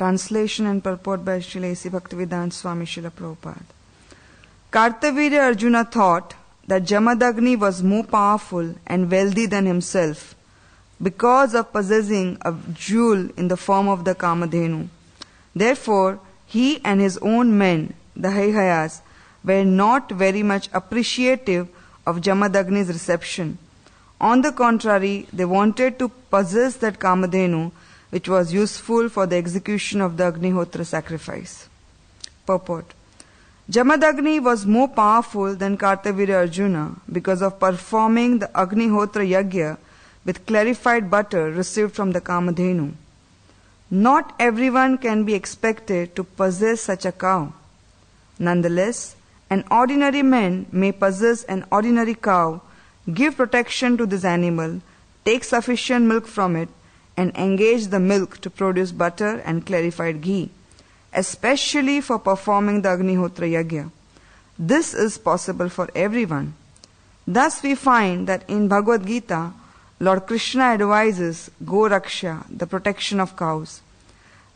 Translation and purport by Srila A.C. Bhaktivedanta Swami Srila Prabhupada. Kartavirya Arjuna thought that Jamadagni was more powerful and wealthy than himself because of possessing a jewel in the form of the Kamadhenu. Therefore, he and his own men, the Haihayas, were not very much appreciative of Jamadagni's reception. On the contrary, they wanted to possess that Kamadhenu, which was useful for the execution of the Agnihotra sacrifice. Purport. Jamadagni was more powerful than Kartavirya Arjuna because of performing the Agnihotra Yagya with clarified butter received from the Kamadhenu. Not everyone can be expected to possess such a cow. Nonetheless, an ordinary man may possess an ordinary cow, give protection to this animal, take sufficient milk from it, and engage the milk to produce butter and clarified ghee, especially for performing the Agnihotra Yagya. This is possible for everyone. Thus we find that in Bhagavad Gita, Lord Krishna advises Goraksha, the protection of cows.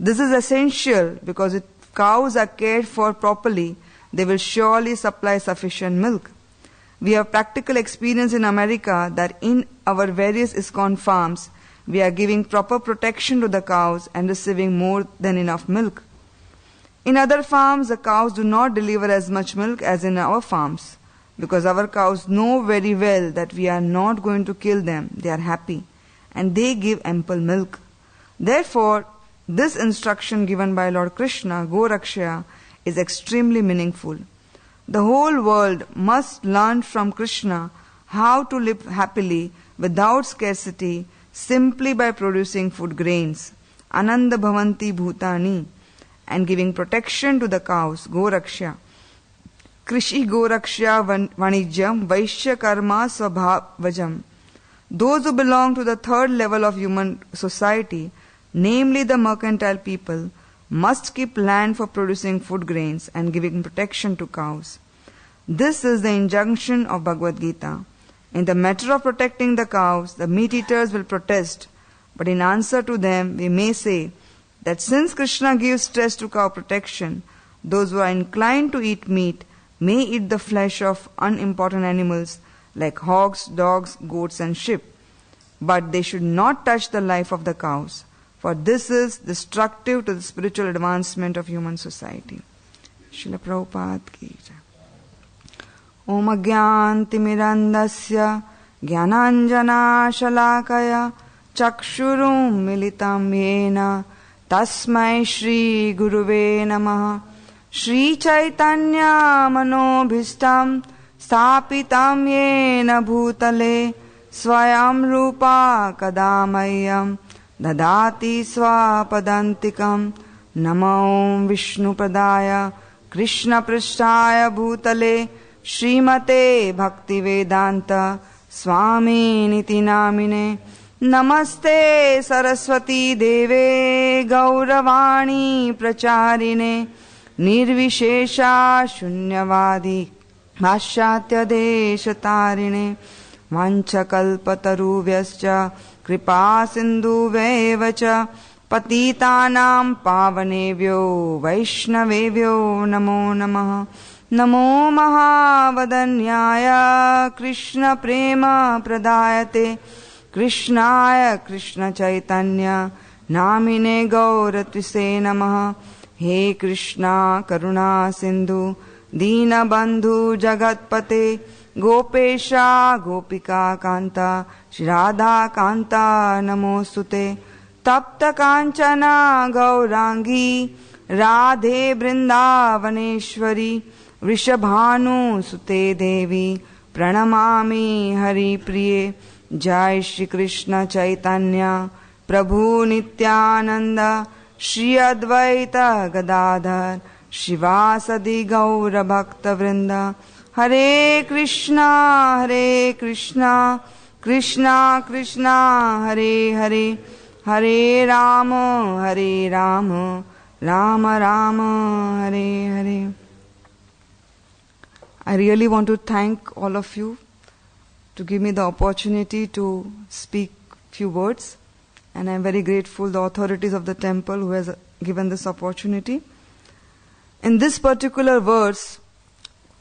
This is essential because if cows are cared for properly, they will surely supply sufficient milk. We have practical experience in America that in our various ISKCON farms, we are giving proper protection to the cows and receiving more than enough milk. In other farms, the cows do not deliver as much milk as in our farms. Because our cows know very well that we are not going to kill them, they are happy, and they give ample milk. Therefore, this instruction given by Lord Krishna, Gorakshya, is extremely meaningful. The whole world must learn from Krishna how to live happily without scarcity simply by producing food grains, Ananda Bhavanti Bhutani, and giving protection to the cows, Gorakshya. Krishi Gorakshya Vanijyam Vaishya Karma Svabhavajam. Those who belong to the third level of human society, namely the mercantile people, must keep land for producing food grains and giving protection to cows. This is the injunction of Bhagavad Gita. In the matter of protecting the cows, the meat eaters will protest, but in answer to them, we may say that since Krishna gives stress to cow protection, those who are inclined to eat meat may eat the flesh of unimportant animals like hogs, dogs, goats and sheep. But they should not touch the life of the cows, for this is destructive to the spiritual advancement of human society. Srila Prabhupada ki jai. Om Agyantimirandasya Jnananjana Shalakaya Chakshurum Militam Yena Tasmai Shri Guruve Namaha. Shri Chaitanya Manobhistam Stapitam Yena Bhutale Swayam Rupa Kadamayam Dadati Swapadantikam. Namo Vishnu Padaya Krishna Prishtaya Bhutale Srimate Bhaktivedanta Swami Niti Namine. Namaste Saraswati Deve Gauravani Pracharine Nirvishesha Shunyavadi Bhashyatya Deshatarine Vanchakalpatarubhyascha Kripa Sindhuvevacha Patitanam Pavanebhyo Vaishnavebhyo Namo Namaha. Namo Mahavadanyaya Krishna Prema Pradayate Krishnaya Krishna Chaitanya Namine Gauratrise Namaha. He Krishna Karuna Sindhu Dina Bandhu Jagatpate Gopesha Gopika Kanta Shri Radha Kanta Namostute. Tapta Kanchana Gaurangi Radhe Vrindavaneshwari Vrishabhanu Sute Devi Pranamami Hari Priye. Jai Shri Krishna Chaitanya Prabhu Nityananda Shri Advaita Gadadhar Shivasadi Gaura Bhakta Vrinda. Hare Krishna Krishna Krishna Hare Hare Hare Rama Rama Rama Hare Hare. I really want to thank all of you to give me the opportunity to speak few words. and I am very grateful the authorities of the temple who has given this opportunity. In this particular verse,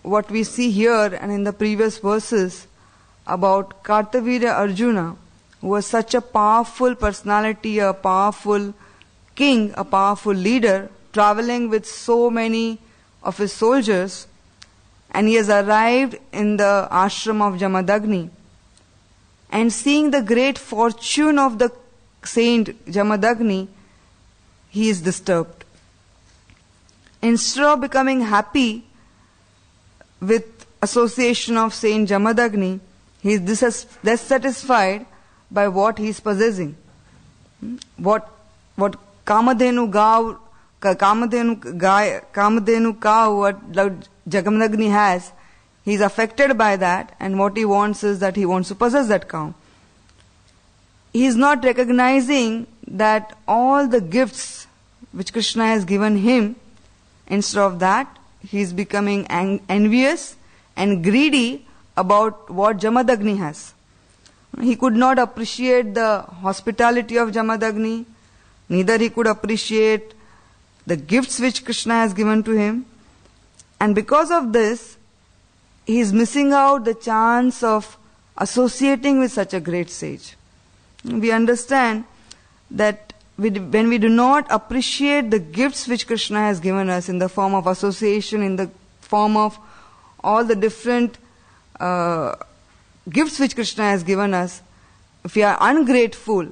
what we see here and in the previous verses about Kartavirya Arjuna, who was such a powerful personality, a powerful king, a powerful leader, traveling with so many of his soldiers, and he has arrived in the ashram of Jamadagni, and seeing the great fortune of the saint Jamadagni, he is disturbed. Instead of becoming happy with association of Saint Jamadagni, he is dissatisfied by what he is possessing. What Kamadhenu cow, what Jamadagni has, he is affected by that, and what he wants is that he wants to possess that cow. He is not recognizing that all the gifts which Krishna has given him, instead of that, he is becoming envious and greedy about what Jamadagni has. He could not appreciate the hospitality of Jamadagni, neither he could appreciate the gifts which Krishna has given to him, and because of this, he is missing out the chance of associating with such a great sage. We understand that when we do not appreciate the gifts which Krishna has given us in the form of association, in the form of all the different gifts which Krishna has given us, if we are ungrateful,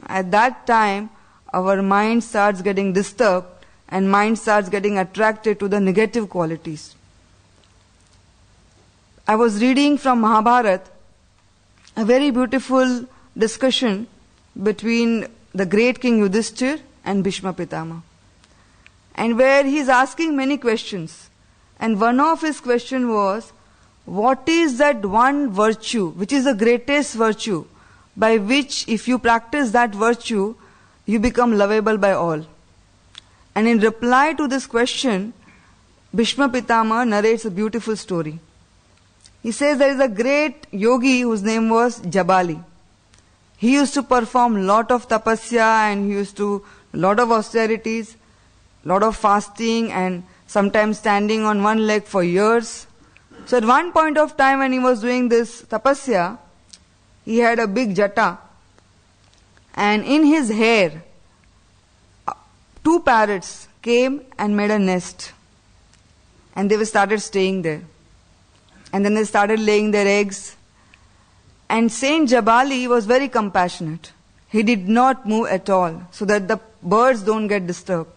at that time our mind starts getting disturbed and mind starts getting attracted to the negative qualities. I was reading from Mahabharata a very beautiful discussion between the great King Yudhishthir and Bhishma Pitama, and where he is asking many questions, and one of his questions was, what is that one virtue which is the greatest virtue by which if you practice that virtue you become lovable by all? And in reply to this question, Bhishma Pitama narrates a beautiful story. He says there is a great yogi whose name was Jabali. He used to perform lot of tapasya, and he used to lot of austerities, lot of fasting, and sometimes standing on one leg for years. So at one point of time when he was doing this tapasya, he had a big jata, and in his hair 2 parrots came and made a nest, and they started staying there, and then they started laying their eggs. And Saint Jabali was very compassionate. He did not move at all so that the birds don't get disturbed.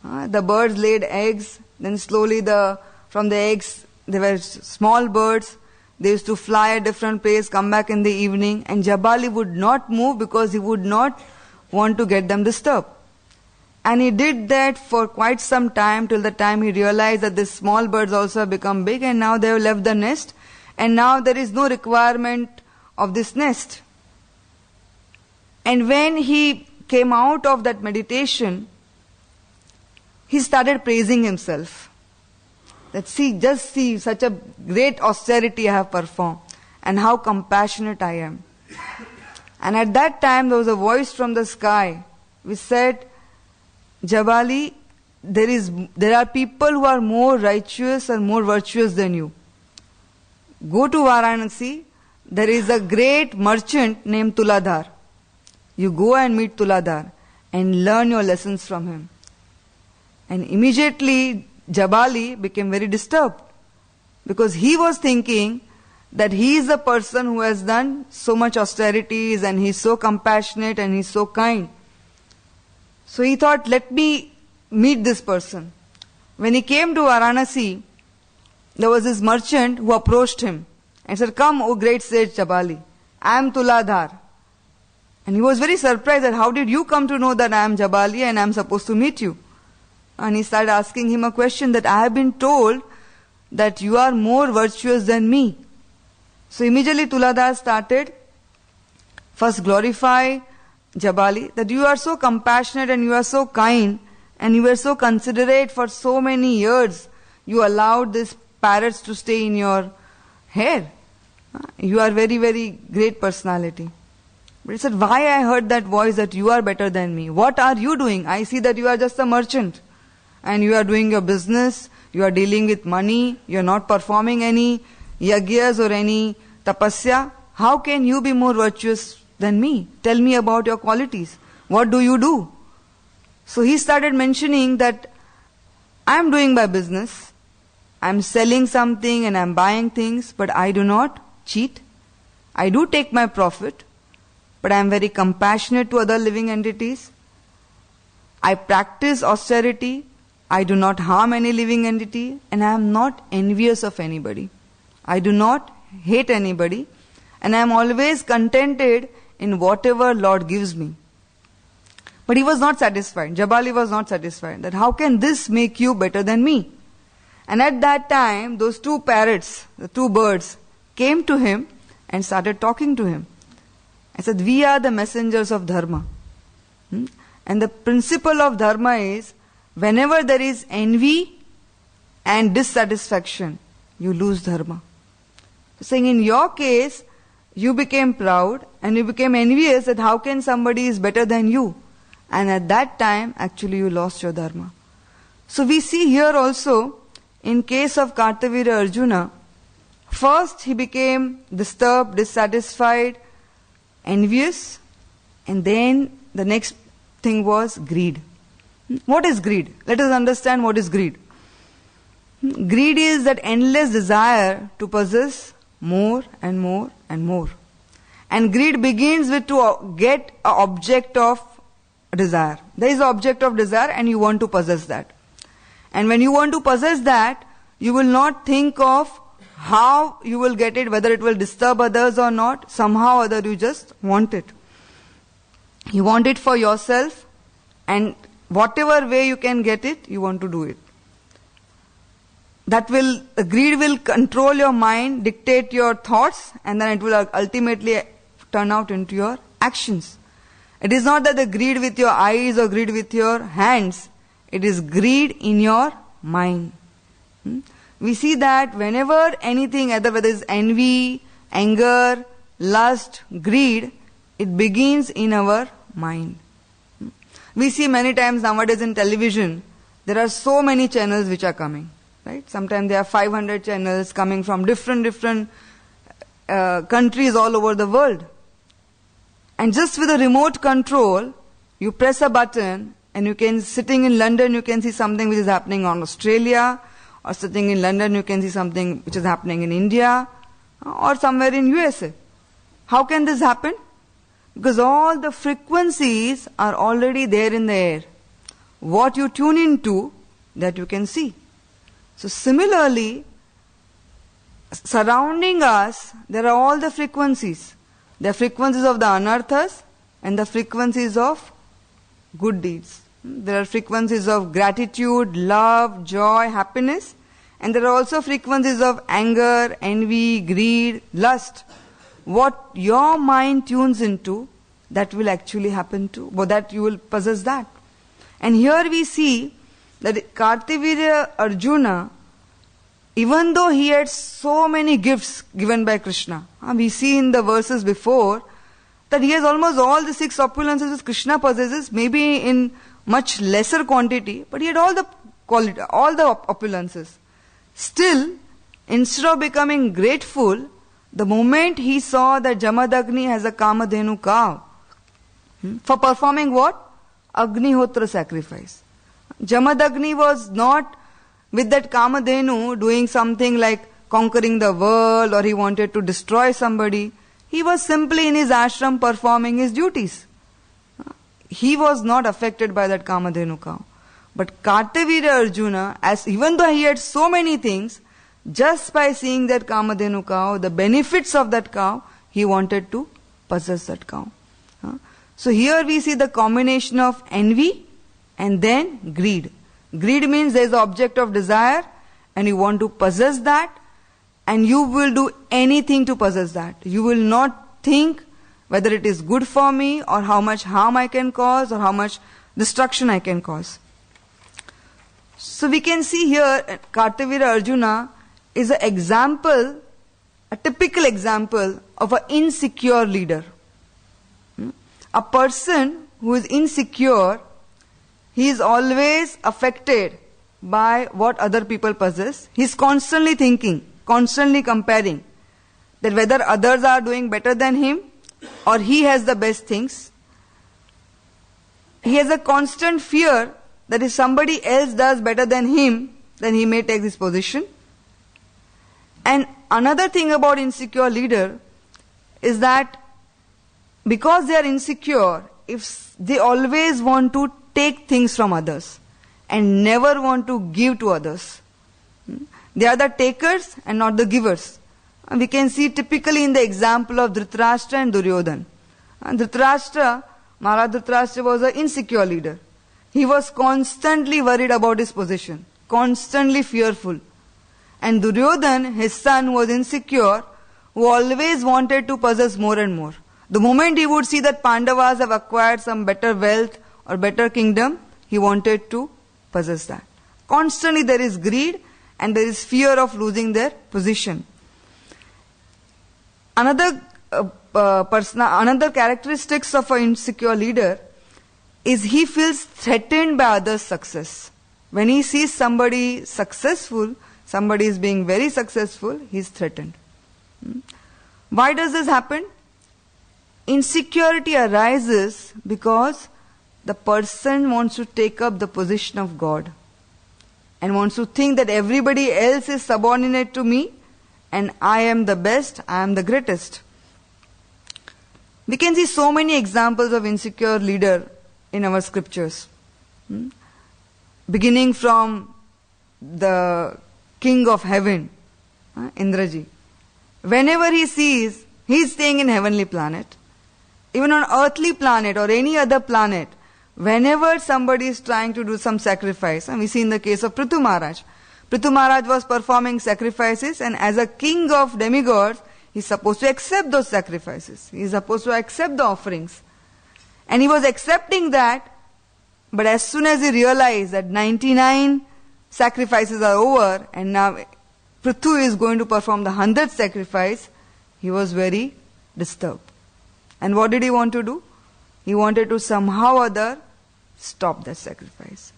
The birds laid eggs, then slowly from the eggs there were small birds. They used to fly at different places, come back in the evening, and Jabali would not move because he would not want to get them disturbed. And he did that for quite some time, till the time he realized that these small birds also have become big, and now they have left the nest, and now there is no requirement of this nest. And when he came out of that meditation, he started praising himself. That just see such a great austerity I have performed, and how compassionate I am. And at that time there was a voice from the sky which said, Jabali, there are people who are more righteous and more virtuous than you. Go to Varanasi, there is a great merchant named Tuladhar. You go and meet Tuladhar and learn your lessons from him. And immediately Jabali became very disturbed, because he was thinking that he is the person who has done so much austerities, and he is so compassionate and he is so kind. So he thought, let me meet this person. When he came to Varanasi, there was this merchant who approached him and said, come, O great sage Jabali, I am Tuladhar. And he was very surprised that how did you come to know that I am Jabali and I am supposed to meet you? And he started asking him a question, that I have been told that you are more virtuous than me. So immediately Tuladhar started first glorify Jabali, that you are so compassionate and you are so kind and you were so considerate for so many years. You allowed these parrots to stay in your hair. You are very, very great personality. But he said, why I heard that voice that you are better than me? What are you doing? I see that you are just a merchant. And you are doing your business, you are dealing with money, you are not performing any yagyas or any tapasya. How can you be more virtuous than me? Tell me about your qualities. What do you do? So he started mentioning that I am doing my business, I am selling something and I am buying things, but I do not cheat. I do take my profit, but I am very compassionate to other living entities. I practice austerity. I do not harm any living entity, and I am not envious of anybody. I do not hate anybody, and I am always contented in whatever Lord gives me. But he was not satisfied. Jabali was not satisfied. That how can this make you better than me? And at that time, those two parrots, the two birds, came to him and started talking to him. I said, we are the messengers of Dharma. And the principle of Dharma is, whenever there is envy and dissatisfaction, you lose Dharma. Saying in your case, you became proud and you became envious that how can somebody is better than you? And at that time, actually you lost your Dharma. So we see here also, in case of Kartavira Arjuna, first he became disturbed, dissatisfied, envious, and then the next thing was greed. What is greed? Let us understand what is greed. Greed is that endless desire to possess more and more and more. And greed begins with to get an object of desire. There is an object of desire and you want to possess that. And when you want to possess that, you will not think of how you will get it, whether it will disturb others or not. Somehow or other you just want it. You want it for yourself, and whatever way you can get it, you want to do it. Greed will control your mind, dictate your thoughts, and then it will ultimately turn out into your actions. It is not that the greed with your eyes or greed with your hands. It is greed in your mind. We see that whenever anything, whether it is envy, anger, lust, greed, it begins in our mind. We see many times nowadays in television, there are so many channels which are coming. Right? Sometimes there are 500 channels coming from different countries all over the world. And just with a remote control, you press a button and you can, sitting in London, you can see something which is happening on Australia, or sitting in London, you can see something which is happening in India, or somewhere in USA. How can this happen? Because all the frequencies are already there in the air. What you tune into, that you can see. So similarly, surrounding us, there are all the frequencies. The frequencies of the anarthas and the frequencies of good deeds. There are frequencies of gratitude, love, joy, happiness, and there are also frequencies of anger, envy, greed, lust. What your mind tunes into, that will actually happen to, or that you will possess that. And here we see that Kartavira Arjuna, even though he had so many gifts given by Krishna, we see in the verses before that he has almost all the 6 opulences which Krishna possesses, maybe in much lesser quantity, but he had all the quality, all the opulences. Still, instead of becoming grateful, the moment he saw that Jamadagni has a Kamadhenu cow, for performing what? Agnihotra sacrifice. Jamadagni was not with that Kamadhenu doing something like conquering the world, or he wanted to destroy somebody. He was simply in his ashram performing his duties. He was not affected by that Kamadhenu cow. But Kartavira Arjuna, even though he had so many things, just by seeing that Kamadhenu cow, the benefits of that cow, he wanted to possess that cow. So here we see the combination of envy and then greed. Greed means there is an object of desire and you want to possess that, and you will do anything to possess that. You will not think whether it is good for me or how much harm I can cause or how much destruction I can cause. So we can see here Kartavira Arjuna is an example, a typical example of an insecure leader. A person who is insecure, he is always affected by what other people possess. He is constantly thinking, constantly comparing that whether others are doing better than him or he has the best things. He has a constant fear that if somebody else does better than him, then he may take this position. And another thing about insecure leader is that because they are insecure, if they always want to take things from others and never want to give to others. They are the takers and not the givers. And we can see typically in the example of Dhritarashtra and Duryodhana. And Dhritarashtra, Maharaj Dhritarashtra was an insecure leader. He was constantly worried about his position, constantly fearful. And Duryodhana, his son, was insecure, who always wanted to possess more and more. The moment he would see that Pandavas have acquired some better wealth or better kingdom, he wanted to possess that. Constantly there is greed and there is fear of losing their position. Another characteristics of an insecure leader is he feels threatened by others' success. When he sees somebody successful, somebody is being very successful, he is threatened. Why does this happen? Insecurity arises because the person wants to take up the position of God and wants to think that everybody else is subordinate to me and I am the best, I am the greatest. We can see so many examples of insecure leader in our scriptures. Beginning from the king of heaven, Indraji. Whenever he sees, he is staying in heavenly planet. Even on earthly planet or any other planet, whenever somebody is trying to do some sacrifice, and we see in the case of Prithu Maharaj. Prithu Maharaj was performing sacrifices, and as a king of demigods, he is supposed to accept those sacrifices. He is supposed to accept the offerings. And he was accepting that, but as soon as he realized that 99 sacrifices are over, and now Prithu is going to perform the 100th sacrifice, he was very disturbed. And what did he want to do? He wanted to somehow or other stop that sacrifice.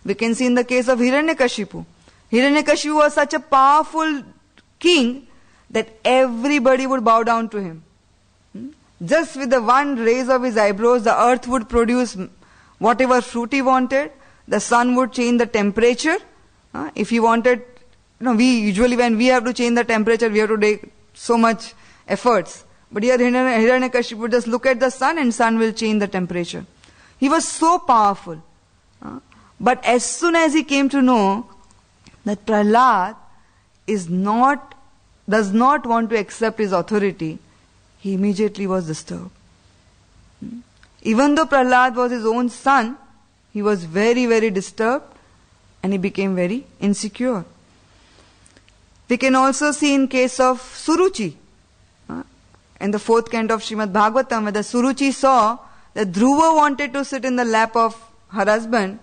We can see in the case of Hiranyakashipu. Hiranyakashipu was such a powerful king that everybody would bow down to him. Just with the one raise of his eyebrows, the earth would produce whatever fruit he wanted. The sun would change the temperature. If he wanted, we usually when we have to change the temperature, we have to take so much efforts. But here Hiranyakashipu would just look at the sun and sun will change the temperature. He was so powerful. But as soon as he came to know that Prahlad does not want to accept his authority, he immediately was disturbed. Even though Prahlad was his own son, he was very, very disturbed and he became very insecure. We can also see in case of Suruchi. In the 4th canto of Srimad Bhagavatam, where the Suruchi saw that Dhruva wanted to sit in the lap of her husband,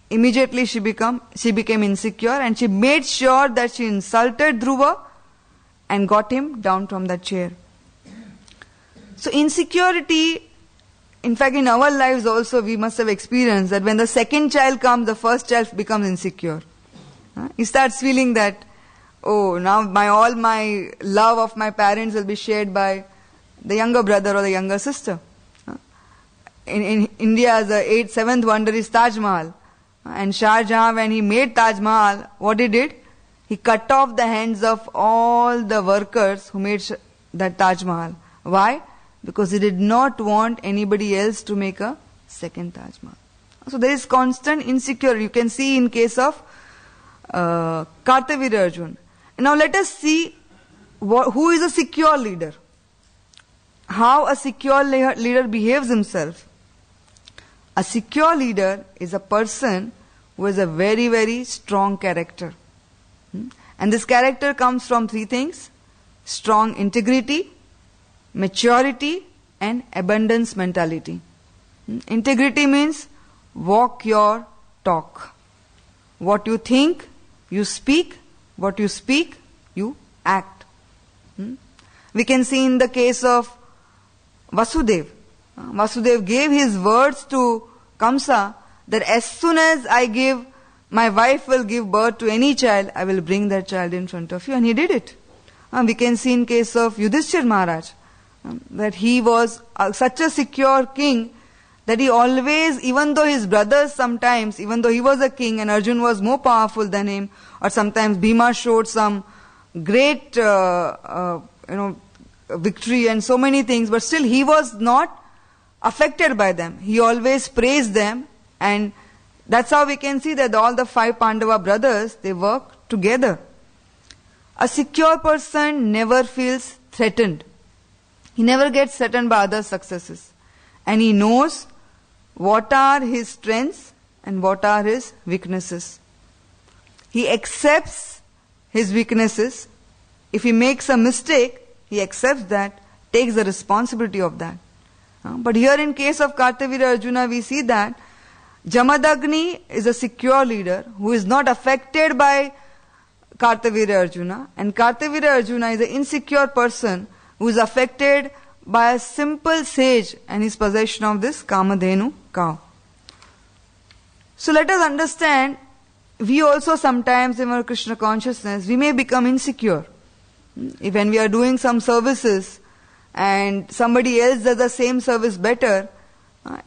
immediately she became insecure and she made sure that she insulted Dhruva and got him down from that chair. So insecurity, in fact in our lives also we must have experienced that when the second child comes, the first child becomes insecure. He starts feeling that, oh, now all my love of my parents will be shared by the younger brother or the younger sister. In India, the 7th wonder is Taj Mahal. And Shah Jahan, when he made Taj Mahal, what he did? He cut off the hands of all the workers who made that Taj Mahal. Why? Because he did not want anybody else to make a second Taj Mahal. So there is constant insecurity. You can see in case of Kartavirya Arjuna. Now let us see who is a secure leader. How a secure leader behaves himself. A secure leader is a person who has a very, very strong character. And this character comes from 3 things: strong integrity, maturity, and abundance mentality. Integrity means walk your talk. What you think, you speak. What you speak, you act. We can see in the case of Vasudeva. Vasudeva gave his words to Kamsa that as soon as my wife will give birth to any child, I will bring that child in front of you. And he did it. We can see in case of Yudhishthir Maharaj that he was such a secure king that he always, even though his brothers sometimes, even though he was a king and Arjun was more powerful than him, or sometimes Bhima showed some great victory and so many things, but still he was not affected by them. He always praised them, and that's how we can see that all the 5 Pandava brothers, they work together. A secure person never feels threatened. He never gets threatened by other successes. And he knows what are his strengths and what are his weaknesses. He accepts his weaknesses. If he makes a mistake, he accepts that, takes the responsibility of that. But here in case of Kartavirya Arjuna, we see that Jamadagni is a secure leader who is not affected by Kartavirya Arjuna, and Kartavirya Arjuna is an insecure person who is affected by a simple sage and his possession of this Kamadhenu cow. So let us understand, we also sometimes in our Krishna consciousness, we may become insecure. If when we are doing some services and somebody else does the same service better,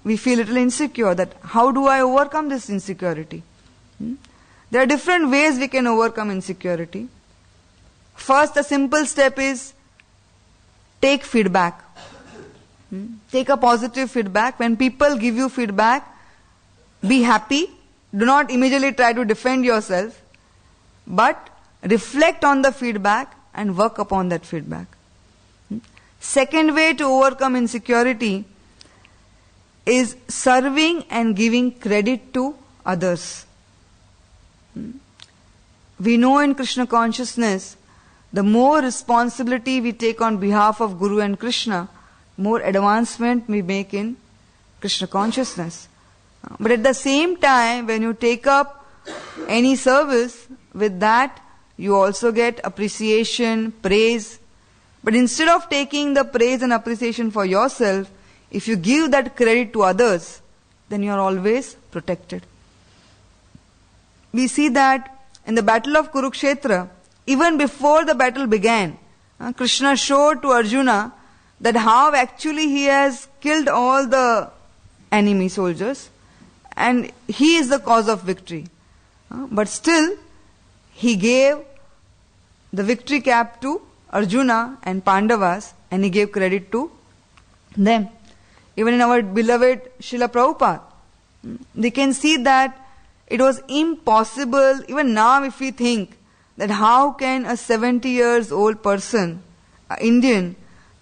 we feel a little insecure that how do I overcome this insecurity? There are different ways we can overcome insecurity. First, a simple step is take feedback. Take a positive feedback. When people give you feedback, be happy. Do not immediately try to defend yourself, but reflect on the feedback and work upon that feedback. Second way to overcome insecurity is serving and giving credit to others. We know in Krishna consciousness, the more responsibility we take on behalf of Guru and Krishna, more advancement we make in Krishna consciousness. But at the same time, when you take up any service, with that you also get appreciation, praise. But instead of taking the praise and appreciation for yourself, if you give that credit to others, then you are always protected. We see that in the battle of Kurukshetra, even before the battle began, Krishna showed to Arjuna that how actually he has killed all the enemy soldiers and he is the cause of victory. But still, he gave the victory cap to Arjuna and Pandavas and he gave credit to them. Even in our beloved Srila Prabhupada, we can see that it was impossible, even now if we think, that how can a 70 years old person, an Indian,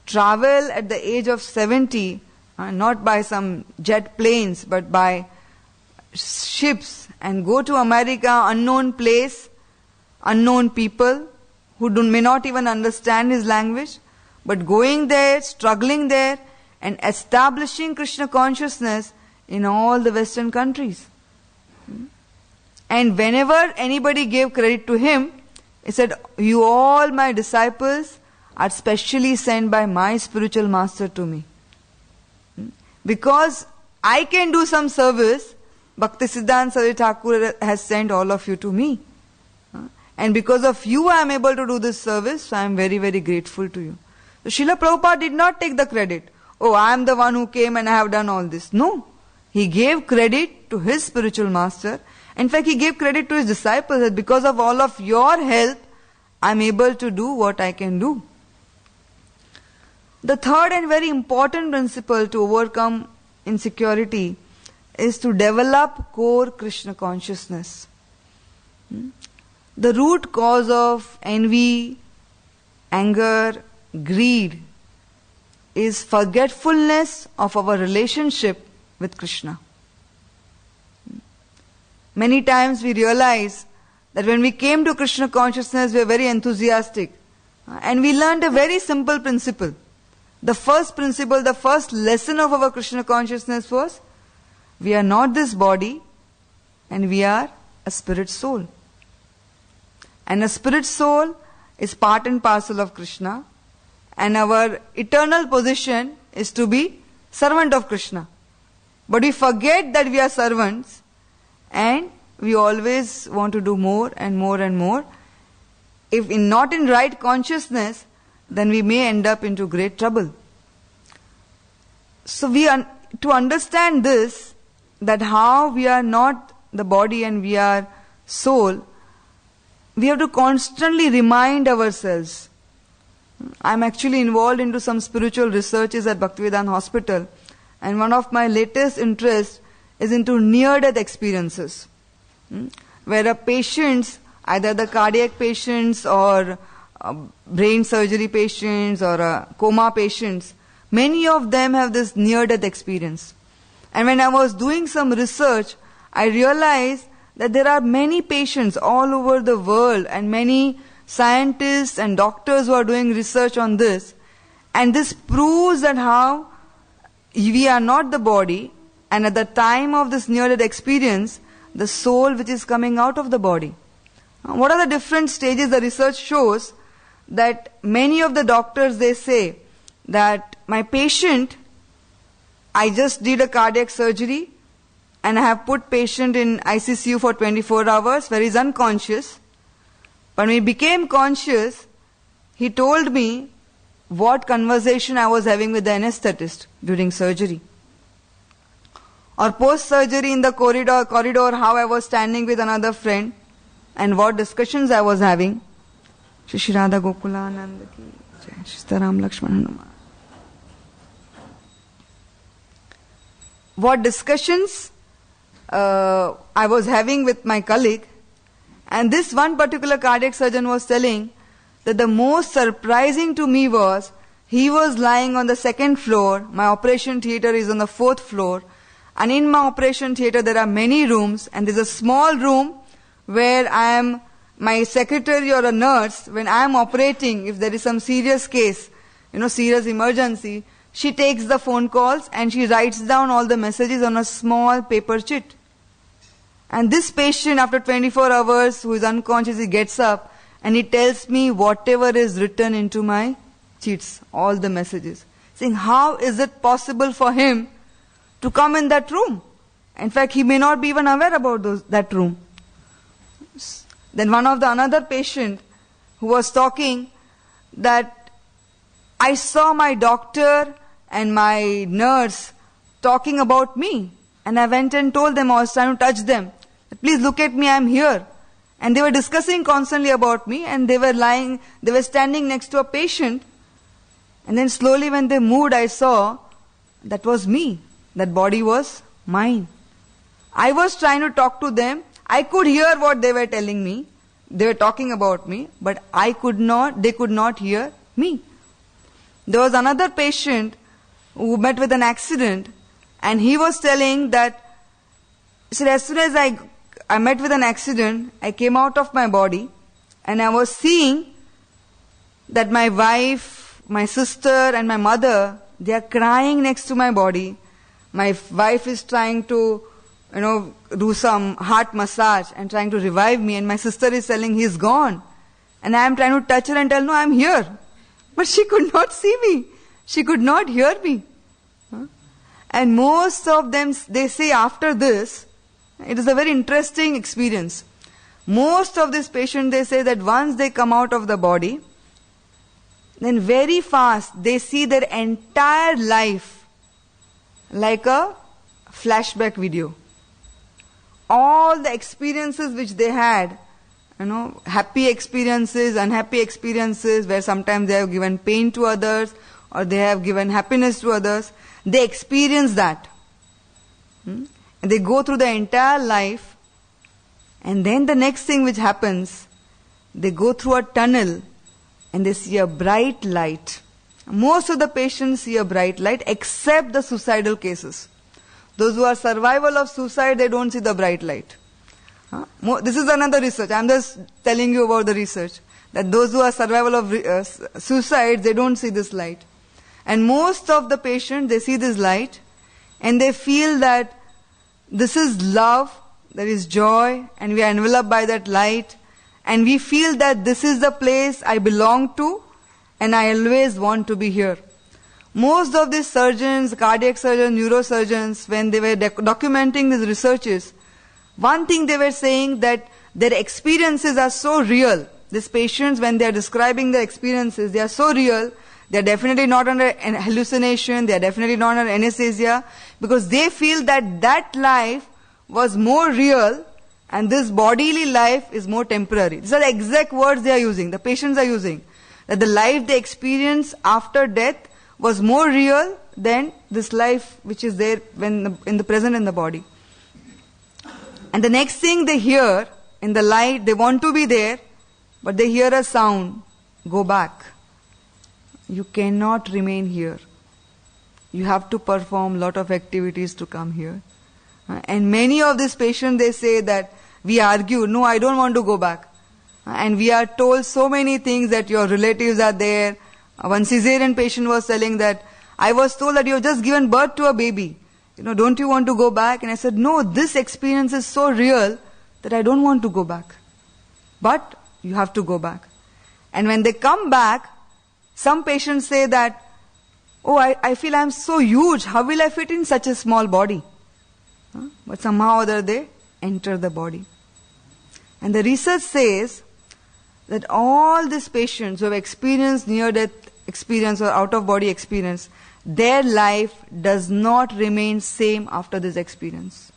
travel at the age of 70, not by some jet planes, but by ships, and go to America, unknown place, unknown people, who may not even understand his language, but going there, struggling there, and establishing Krishna consciousness in all the Western countries. And whenever anybody gave credit to him, he said, you all my disciples are specially sent by my spiritual master to me. Because I can do some service, Bhaktisiddhanta Saraswati Thakur has sent all of you to me. And because of you I am able to do this service, so I am very, very grateful to you. So Srila Prabhupada did not take the credit. Oh, I am the one who came and I have done all this. No. He gave credit to his spiritual master. In fact, he gave credit to his disciples that because of all of your help, I am able to do what I can do. The third and very important principle to overcome insecurity is to develop core Krishna consciousness. The root cause of envy, anger, greed is forgetfulness of our relationship with Krishna. Many times we realize that when we came to Krishna consciousness, we were very enthusiastic. And we learned a very simple principle. The first principle, the first lesson of our Krishna consciousness was, we are not this body and we are a spirit soul. And a spirit soul is part and parcel of Krishna. And our eternal position is to be servant of Krishna. But we forget that we are servants, and we always want to do more and more and more. If not in right consciousness, then we may end up into great trouble. So to understand this, that how we are not the body and we are soul, we have to constantly remind ourselves. I'm actually involved into some spiritual researches at Bhaktivedanta Hospital, and one of my latest interests is into near-death experiences, where a patients, either the cardiac patients or brain surgery patients or coma patients, many of them have this near-death experience. And when I was doing some research, I realized that there are many patients all over the world and many scientists and doctors who are doing research on this. And this proves that how we are not the body, and at the time of this near-death experience, the soul which is coming out of the body. What are the different stages? The research shows that many of the doctors, they say that my patient, I just did a cardiac surgery and I have put patient in ICCU for 24 hours where he is unconscious. But when he became conscious, he told me what conversation I was having with the anesthetist during surgery. Or post-surgery in the corridor, how I was standing with another friend and what discussions I was having. Shri Radha Gokulanand ki jai, Shri Sitaram Lakshman Hanuman. What discussions I was having with my colleague, and this one particular cardiac surgeon was telling that the most surprising to me was he was lying on the 2nd floor, my operation theatre is on the 4th floor, and in my operation theatre there are many rooms, and there's a small room where I am my secretary or a nurse. When I am operating, if there is some serious case, serious emergency, she takes the phone calls and she writes down all the messages on a small paper chit. And this patient, after 24 hours, who is unconscious, he gets up and he tells me whatever is written into my chits, all the messages. Saying, how is it possible for him to come in that room? In fact, he may not be even aware about that room. Then another patient who was talking that I saw my doctor and my nurse talking about me, and I went and told them, I was trying to touch them, please look at me, I am here. And they were discussing constantly about me, and they were standing next to a patient, and then slowly when they moved, I saw that was me, that body was mine. I was trying to talk to them, I could hear what they were telling me, they were talking about me, but they could not hear me. There was another patient who met with an accident, and he was telling that, as soon as I met with an accident, I came out of my body, and I was seeing that my wife, my sister and my mother, they are crying next to my body. My wife is trying to, do some heart massage and trying to revive me, and my sister is telling he's gone. And I am trying to touch her and tell, no, I am here. But she could not see me. She could not hear me. And most of them, they say after this, it is a very interesting experience. Most of these patients, they say that once they come out of the body, then very fast they see their entire life like a flashback video. All the experiences which they had, happy experiences, unhappy experiences, where sometimes they have given pain to others or they have given happiness to others, they experience that. And they go through the entire life, and then the next thing which happens, they go through a tunnel and they see a bright light. Most of the patients see a bright light except the suicidal cases. Those who are survival of suicide, they don't see the bright light. This is another research. I'm just telling you about the research. That those who are survival of suicide, they don't see this light. And most of the patients, they see this light and they feel that this is love, there is joy, and we are enveloped by that light. And we feel that this is the place I belong to and I always want to be here. Most of these surgeons, cardiac surgeons, neurosurgeons, when they were documenting these researches, one thing they were saying that their experiences are so real. These patients, when they are describing their experiences, they are so real. They are definitely not under an hallucination. They are definitely not under anesthesia, because they feel that that life was more real and this bodily life is more temporary. These are the exact words they are using, the patients are using. That the life they experience after death was more real than this life which is there when in the present in the body. And the next thing they hear in the light, they want to be there, but they hear a sound, go back. You cannot remain here. You have to perform lot of activities to come here. And many of these patients, they say that we argue, no, I don't want to go back. And we are told so many things that your relatives are there. One cesarean patient was telling that, I was told that you have just given birth to a baby. Don't you want to go back? And I said, no, this experience is so real that I don't want to go back. But you have to go back. And when they come back, some patients say that, oh, I feel I'm so huge. How will I fit in such a small body? But somehow or other they enter the body. And the research says that all these patients who have experienced near-death experience or out-of-body experience, their life does not remain same after this experience.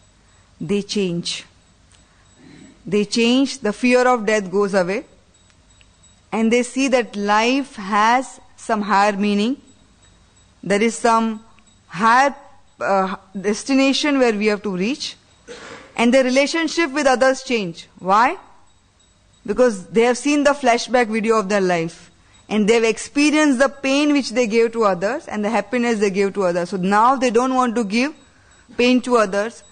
They change. They change, the fear of death goes away, and they see that life has some higher meaning. There is some higher destination where we have to reach, and their relationship with others change. Why? Because they have seen the flashback video of their life, and they have experienced the pain which they gave to others and the happiness they gave to others. So now they don't want to give pain to others.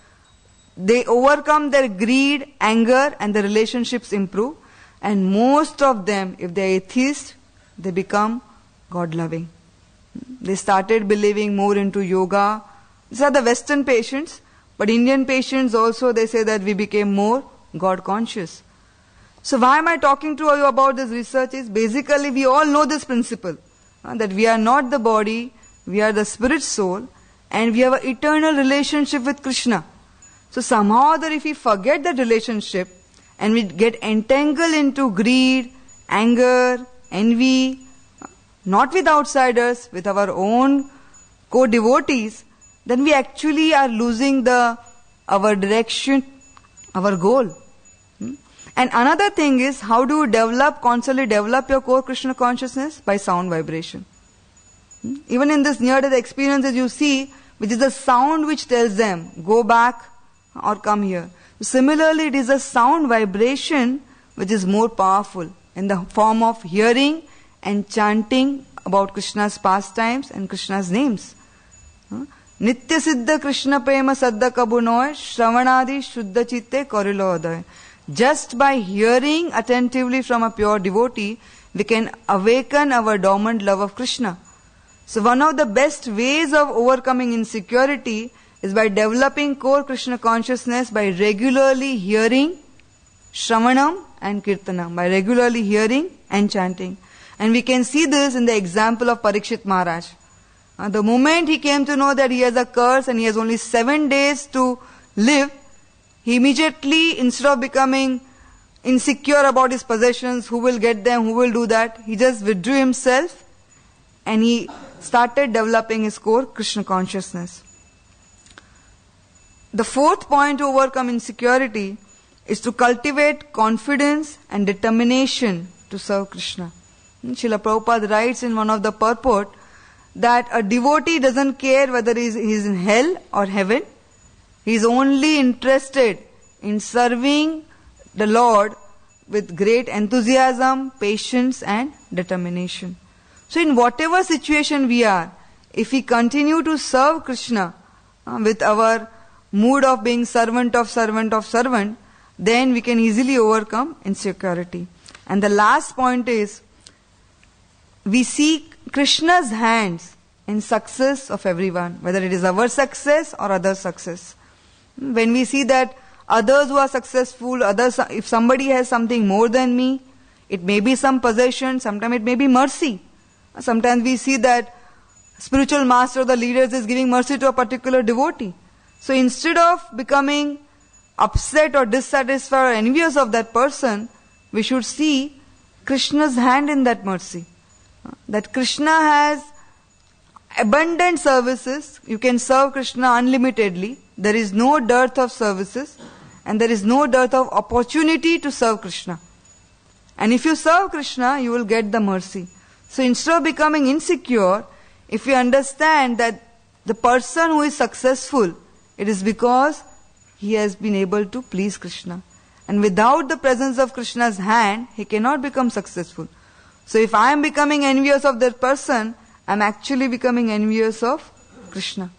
They overcome their greed, anger, and the relationships improve. And most of them, if they are atheists, they become God-loving. They started believing more into yoga. These are the Western patients. But Indian patients also, they say that we became more God-conscious. So why am I talking to you about this research is, basically we all know this principle, that we are not the body, we are the spirit soul, and we have an eternal relationship with Krishna. So somehow or other, if we forget that relationship, and we get entangled into greed, anger, envy, not with outsiders, with our own co-devotees, then we actually are losing our direction, our goal. And another thing is, how do you constantly develop your core Krishna consciousness? By sound vibration. Even in this near-death experiences you see, which is the sound which tells them, go back or come here. Similarly, it is a sound vibration which is more powerful in the form of hearing and chanting about Krishna's pastimes and Krishna's names. Nitya Siddha Krishna Prema Saddha Kabunoy Shravanadi Shuddha Chitte Korilodoy. Just by hearing attentively from a pure devotee, we can awaken our dormant love of Krishna. So one of the best ways of overcoming insecurity is by developing core Krishna consciousness by regularly hearing Shravanam and Kirtanam, by regularly hearing and chanting. And we can see this in the example of Parikshit Maharaj. The moment he came to know that he has a curse and he has only 7 days to live, he immediately, instead of becoming insecure about his possessions, who will get them, who will do that, he just withdrew himself and he started developing his core Krishna consciousness. The fourth point to overcome insecurity is to cultivate confidence and determination to serve Krishna. Srila Prabhupada writes in one of the purport that a devotee doesn't care whether he is in hell or heaven. He is only interested in serving the Lord with great enthusiasm, patience and determination. So in whatever situation we are, if we continue to serve Krishna with our mood of being servant of servant of servant, then we can easily overcome insecurity. And the last point is, we see Krishna's hands in success of everyone, whether it is our success or other success. When we see that others who are successful, if somebody has something more than me, it may be some possession, sometimes it may be mercy. Sometimes we see that spiritual master or the leaders is giving mercy to a particular devotee. So instead of becoming upset or dissatisfied or envious of that person, we should see Krishna's hand in that mercy. That Krishna has abundant services. You can serve Krishna unlimitedly. There is no dearth of services and there is no dearth of opportunity to serve Krishna. And if you serve Krishna, you will get the mercy. So instead of becoming insecure, if we understand that the person who is successful, it is because he has been able to please Krishna. And without the presence of Krishna's hand, he cannot become successful. So if I am becoming envious of that person, I am actually becoming envious of Krishna.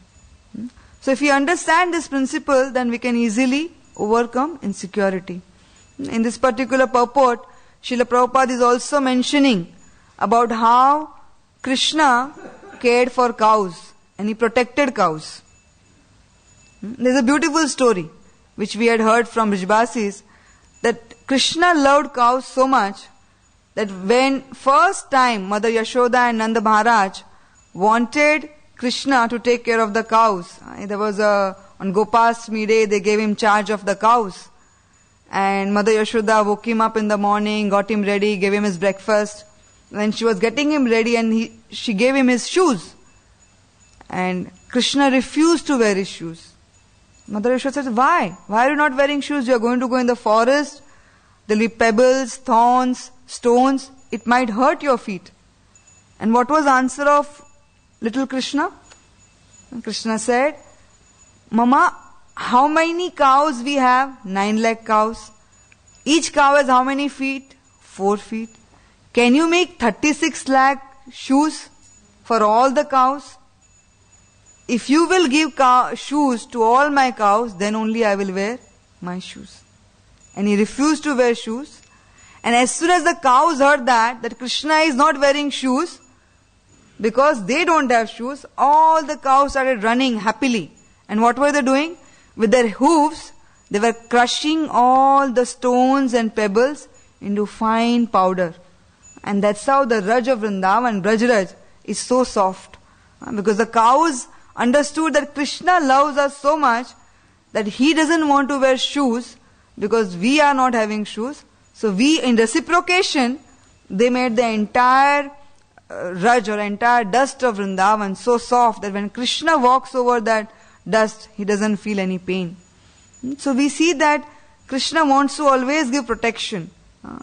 So if we understand this principle, then we can easily overcome insecurity. In this particular purport, Srila Prabhupada is also mentioning about how Krishna cared for cows and he protected cows. There is a beautiful story which we had heard from Brijbasis, that Krishna loved cows so much that when first time Mother Yashoda and Nanda Maharaj wanted Krishna to take care of the cows, there was on Gopastami day they gave him charge of the cows, and Mother Yashoda woke him up in the morning, got him ready, gave him his breakfast. When she was getting him ready and she gave him his shoes, and Krishna refused to wear his shoes. Mother Yashoda said, why? Why are you not wearing shoes? You are going to go in the forest. There will be pebbles, thorns, stones. It might hurt your feet. And what was the answer of little Krishna? And Krishna said, Mama, how many cows we have? 9 lakh cows. Each cow has how many feet? 4 feet. Can you make 36 lakh shoes for all the cows? If you will give shoes to all my cows, then only I will wear my shoes. And he refused to wear shoes. And as soon as the cows heard that Krishna is not wearing shoes, because they don't have shoes, all the cows started running happily. And what were they doing? With their hooves, they were crushing all the stones and pebbles into fine powder. And that's how the Raj of Vrindavan, Braj, is so soft. Because the cows understood that Krishna loves us so much that he doesn't want to wear shoes because we are not having shoes. So we, in reciprocation, they made the entire Raj or entire dust of Vrindavan so soft that when Krishna walks over that dust, he doesn't feel any pain. So we see that Krishna wants to always give protection.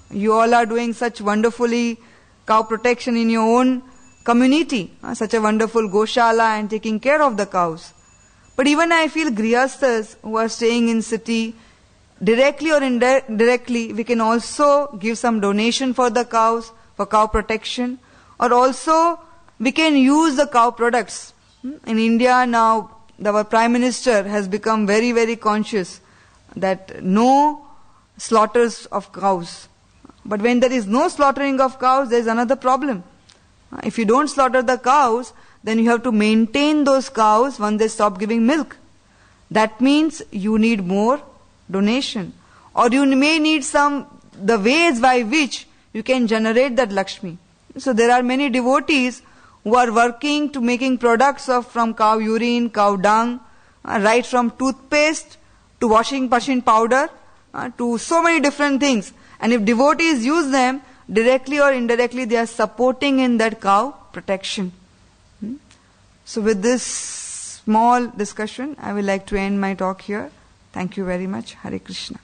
You all are doing such wonderfully cow protection in your own community, such a wonderful Goshala and taking care of the cows. But even I feel Grihasthas who are staying in city, directly or indirectly, we can also give some donation for the cows, for cow protection, or also we can use the cow products. In India now, our Prime Minister has become very, very conscious that no slaughters of cows. But when there is no slaughtering of cows, there is another problem. If you don't slaughter the cows, then you have to maintain those cows when they stop giving milk. That means you need more donation. Or you may need the ways by which you can generate that Lakshmi. So there are many devotees who are working to making products from cow urine, cow dung, right from toothpaste to washing machine powder, to so many different things. And if devotees use them, directly or indirectly, they are supporting in that cow protection. So with this small discussion, I would like to end my talk here. Thank you very much. Hare Krishna.